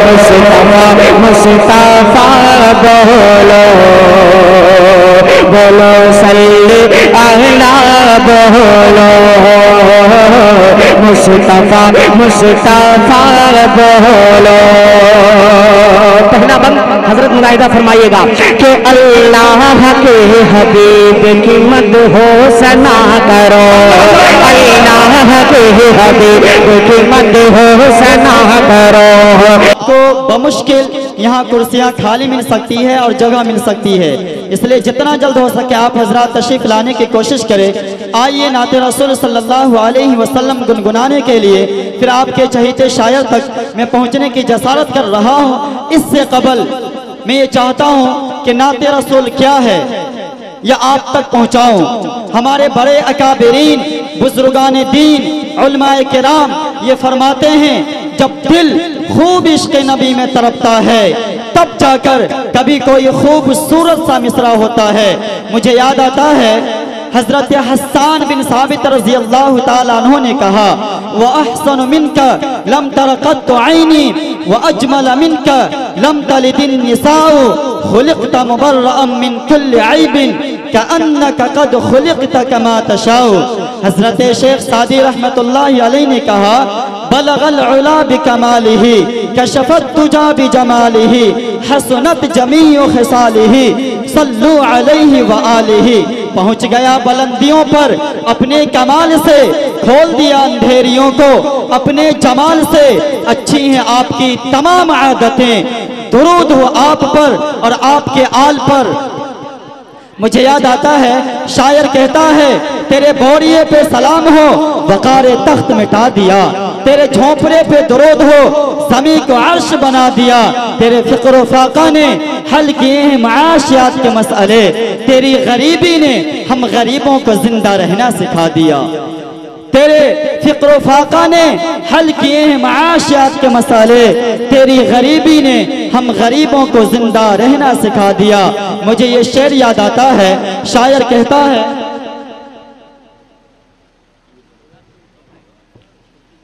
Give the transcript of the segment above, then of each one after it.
मुस्तफा मुस्तफा बोलो, बोलो सल्ली अला बोलो, मुस्तफा मुस्तफा बोलो। पहला बंद हजरत मुलाहिदा फरमाइएगा कि अल्लाह के हबीब की मदहो सना करो, अल्लाह के हबीब की मदहो सना करो। तो बमुश्किल यहाँ कुर्सियाँ खाली मिल सकती है और जगह मिल सकती है, इसलिए जितना जल्द हो सके आप हजरात तशरीफ लाने की कोशिश करें। आइए नाते रसूल सल्लल्लाहु अलैहि वसल्लम गुनगुनाने के लिए फिर आपके चहीते शायर तक मैं पहुँचने की जसारत कर रहा हूँ। इससे कबल मैं ये चाहता हूँ कि नाते रसूल क्या है यह आप तक पहुँचाऊँ। हमारे बड़े अकाबिरीन बुजुर्गान दीन उलमाए किराम ये फरमाते हैं, जब दिल खूब इश्क़ नबी में तड़पता है तब जाकर कभी कोई खूबसूरत सा मिसरा होता है। मुझे याद आता है हजरत हस्सान बिन साबित रज़ी अल्लाह ताला अन्हु ने कहा, व अहसन मिनका लम तर क़त्तु ऐनी व अजमल मिनका लम तलिदिन निसाउ खुलिक़त मुबर्रअन मिन कुल्लि ऐबिन कअन्नका क़द खुलिक़त कमा तशाउ। हजरत शेख सादी रहमतुल्लाहि अलैहि ने कहा, बलगल उला बिकमालिही कशफत तुजा बिजमालिही हसनत जमीउ खिसालिही सल्लु अलैहि व आलिही। पहुँच गया बुलंदियों पर अपने कमाल से, खोल दिया अंधेरियों को अपने जमाल से। अच्छी हैं आपकी तमाम आदतें, दुरूद हो आप पर और आपके आल पर। मुझे याद आता है शायर कहता है, तेरे बोरिए पे सलाम हो वकारे तख्त मिटा दिया, तेरे झोंपड़े पे दुरूद हो ज़मीं को अर्श बना दिया। तेरे फ़िक्र फाका ने हल किए हैं माशियात के मसले, तेरी गरीबी ने हम गरीबों को जिंदा रहना सिखा दिया। तेरे फ़िक्र फाका ने हल किए हैं माशियात के मसले, तेरी गरीबी ने हम गरीबों को जिंदा रहना सिखा दिया। मुझे ये शेर याद आता है, शायर कहता है,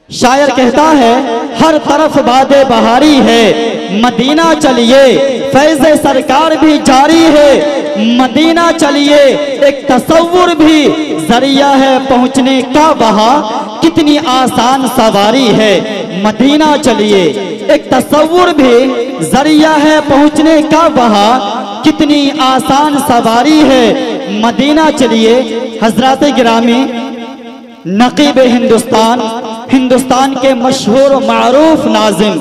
शायर कहता है, हर तरफ बादे बहारी है मदीना चलिए, फैज़े सरकार भी जारी है मदीना चलिए। एक तसव्वुर भी जरिया है पहुँचने का वहाँ, कितनी आसान सवारी है मदीना चलिए। एक तसव्वुर भी जरिया है पहुँचने का वहाँ, कितनी आसान सवारी है मदीना चलिए। हजरात गिरामी नकीब हिंदुस्तान, हिंदुस्तान के मशहूर मारूफ नाज़िम,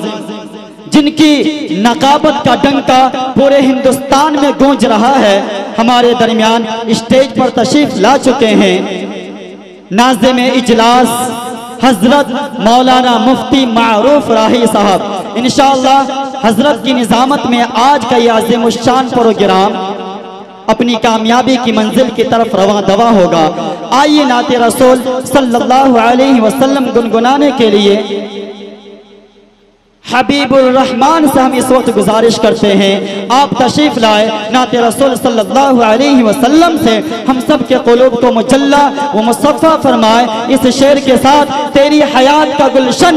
जिनकी नकाबत का डंका पूरे हिंदुस्तान में गूंज रहा है, हमारे दरमियान स्टेज पर तशरीफ ला चुके हैं। नाज़िम इजलास हजरत मौलाना मुफ्ती मारूफ राही साहब, इंशाअल्लाह हजरत की निज़ामत में आज का ये आज़िमुश्शान प्रोग्राम अपनी कामयाबी की मंजिल की तरफ रवा दवा होगा। आइए नाते रसूल सल्लल्लाहु अलैहि वसल्लम गुनगुनाने के लिए हबीबुर रहमान से हम इस वक्त गुजारिश करते हैं, आप तशरीफ लाए। नाते रसूल सल्लल्लाहु अलैहि वसल्लम से हम सब के क़ुलूब को मुजल्ला व मुसफ़्फ़ा फरमाए। इस शेर के साथ, तेरी हयात का गुलशन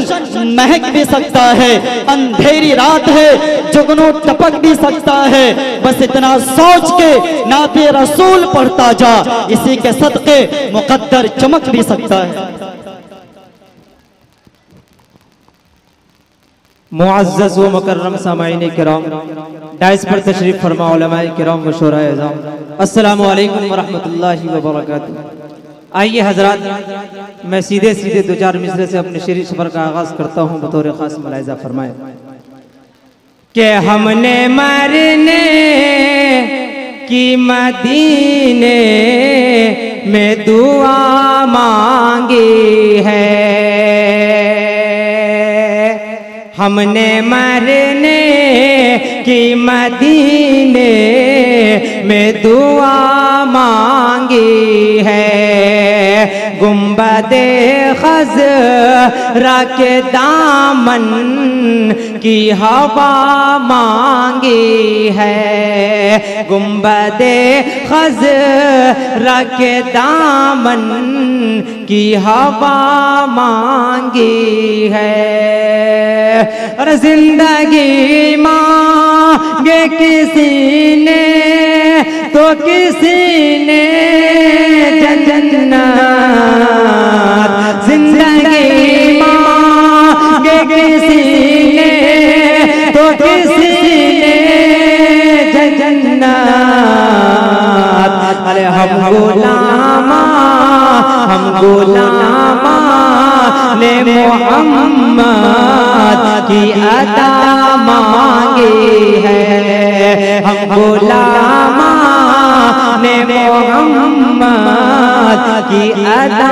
महक भी सकता है, अंधेरी रात है जुगनू टपक भी सकता है, बस इतना सोच के नाते रसूल पढ़ता जा, इसी के सदक़े मुक़द्दर चमक भी सकता है। मुअज़्ज़ज़ व मुकर्रम सामाईन किराम, डाइस पर तशरीफ फरमा उलमाए किराम व शुराए अज़ाम, अस्सलामु अलैकुम व रहमतुल्लाहि व बरकातुहू। आइए हजरात, मैं सीधे सीधे दो चार मिसरे से अपने शेरी सफर का आगाज करता हूँ। बतौर खास मुलाहिज़ा फरमाए कि हमने मरने की मदीने में दुआ मांगी है, हमने मरने की मदीने में दुआ मांगी है, गुंबदे खज़रा के दामन की हवा मांगी है, गुंबदे खज़रा के दामन की हवा मांगी है। अरे जिंदगी मांगे किसी ने तो किसी ने जन्नत, जिंदगी मांगे किसी ने तो किसी ने जन्नत। अरे हम गुलामा ने मोहम्मद की अता मांगी है, हम गुलामा ने मोहम्मद की अता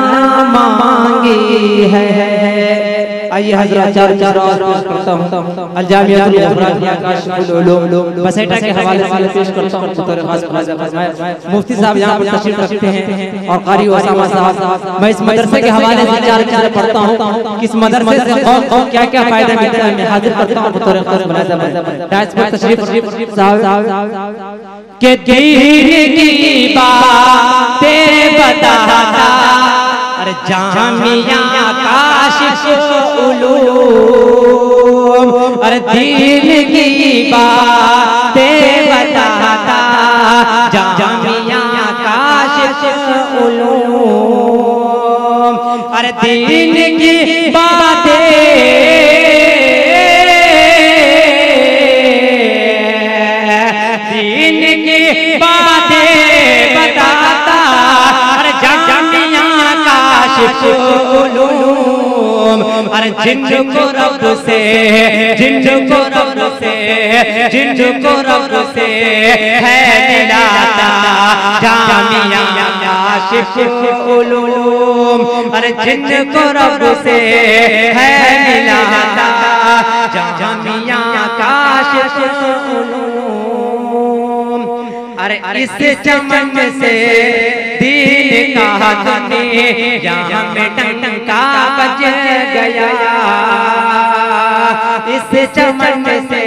मांगी है। आइए हज़रत चार करता हूँ अल-जामिअतुल मुफ़रदिया काशिफुल उलूम बसेटा के हवाले से पेश करता हूँ। बतौर खास मुफ्ती साहब यहाँ पर तशरीफ रखते हैं और कारी उसामा साहब। मैं इस मदरसे के हवाले से चार चीजें पढ़ता हूँ, किस मदरसे से कौन क्या क्या फायदा मिलता है मैं हाजिर करता हूँ। बतौर खास डायस पर तशरीफ साहब के दीन की बातें बताता, अरे जामिया काशिफुल उलूम, अरे दीन की बातें बताता जामिया काशिफुल उलूम, अरे दीन की बातें बताता, अरे जामिया काशिफुल उलूम, अरे जिनको रब से है मिलाता जामिया काशिफुल उलूम, अरे जिनको रब से है मिलाता जामिया काशिफुल उलूम। अरे इस चमन से दीन का दुनिया में डंका बज गया, इस चमन से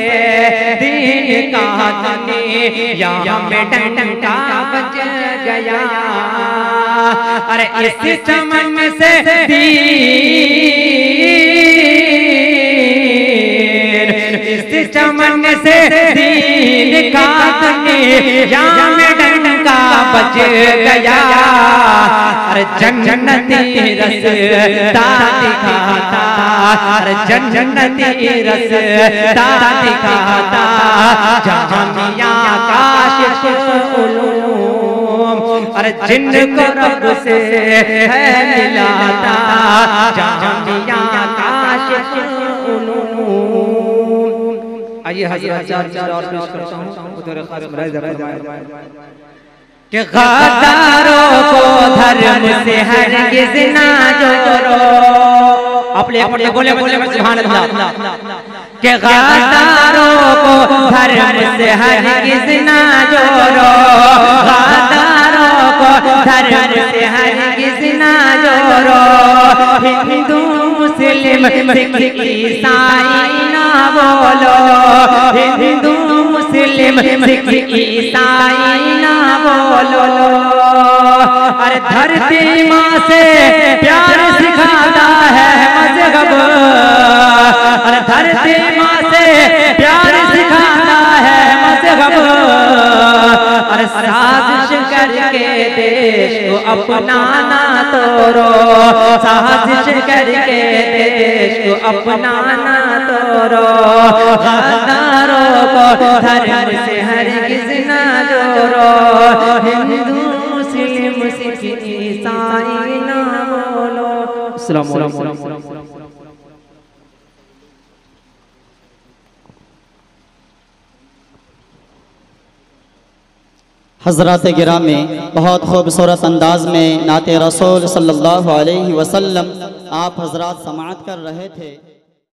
दीन का दुनिया में डंका बज गया, अरे इस चमन से इस चमन से दीन का दुनिया में डंका बज गया, अरे जन्नती रस्ता दिखाता, अरे जन्नती रस्ता दिखाता जामिया काशिफुल उलूम, अरे जिनको रब से है मिलाता जामिया काशिफुल उलूम। आइए हज़रत चार और पेश करता हूँ कि गद्दारों को धर्म से हरगिज़ ना जोड़ो, अपने बोले सुभान अल्लाह, कि गद्दारों को धर्म से हरगिज़ ना जोड़ो, गद्दारों को धर्म से हरगिज़ ना जोड़ो, हिंदू मुस्लिम सिख ईसाई ना बोलो, हिंदू मुस्लिम सिख ईसाई ना बोलो, अरे धरती माँ से प्यार सिखाता है मज़हब, अरे धरती माँ से प्यार सिखाता है मज़हब, अरे साजिश करके देश को अपनाना तोड़ो, साजिश करके देश को अपनाना तोड़ो, गद्दारों को धर्म से हरगिज़ ना जोड़ो, हिंदू मुस्लिम सिख ईसाई ना बोलो। अस्सलामु अलैकुम। हज़रात गिरामी बहुत खूबसूरत अंदाज में नाते रसूल सल्लल्लाहु अलैहि वसल्लम आप हज़रात समाअत कर रहे थे।